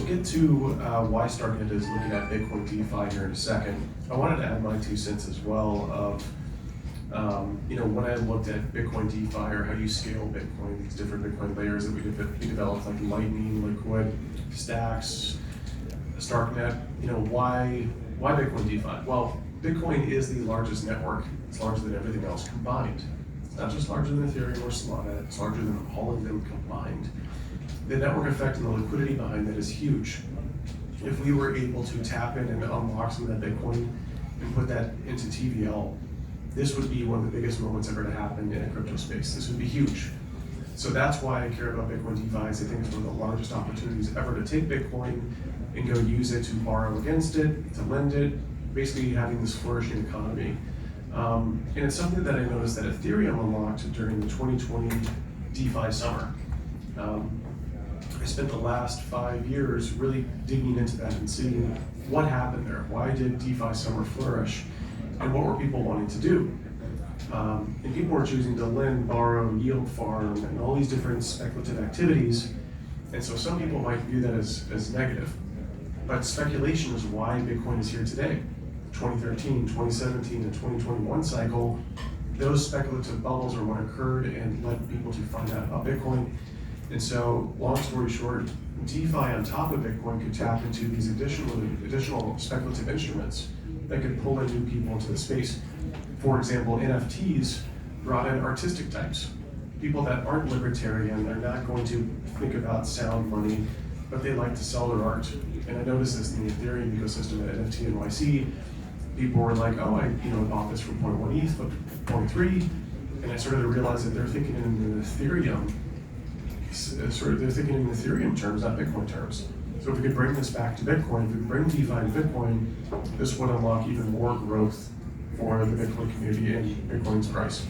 We'll get to why StarkNet is looking at Bitcoin DeFi here in a second. I wanted to add my 2 cents as well of, when I looked at Bitcoin DeFi or how you scale Bitcoin, these different Bitcoin layers that we developed, like Lightning, Liquid, Stacks, StarkNet, why Bitcoin DeFi? Well, Bitcoin is the largest network. It's larger than everything else combined. It's not just larger than Ethereum or Solana, it's larger than all of them combined. The network effect and the liquidity behind that is huge. If we were able to tap in and unlock some of that Bitcoin and put that into TVL, this would be one of the biggest moments ever to happen in a crypto space. This would be huge. So that's why I care about Bitcoin DeFi. I think it's one of the largest opportunities ever to take Bitcoin and go use it to borrow against it, to lend it, basically having this flourishing economy. And it's something that I noticed that Ethereum unlocked during the 2020 DeFi summer. I spent the last 5 years really digging into that and seeing what happened there. Why did DeFi summer flourish? And what were people wanting to do? And people were choosing to lend, borrow, yield farm, and all these different speculative activities. And so some people might view that as negative. But speculation is why Bitcoin is here today. 2013, 2017, and 2021 cycle, those speculative bubbles are what occurred and led people to find out about Bitcoin. And so, long story short, DeFi on top of Bitcoin could tap into these additional speculative instruments that could pull in new people into the space. For example, NFTs brought in artistic types. People that aren't libertarian, they're not going to think about sound money, but they like to sell their art. And I noticed this in the Ethereum ecosystem at PubKey NYC. People were like, oh, I bought this for 0.1 ETH, but 0.3, and I started to realize that they're thinking in Ethereum. They're thinking in Ethereum terms, not Bitcoin terms. So if we could bring this back to Bitcoin, if we could bring DeFi to Bitcoin, this would unlock even more growth for the Bitcoin community and Bitcoin's price.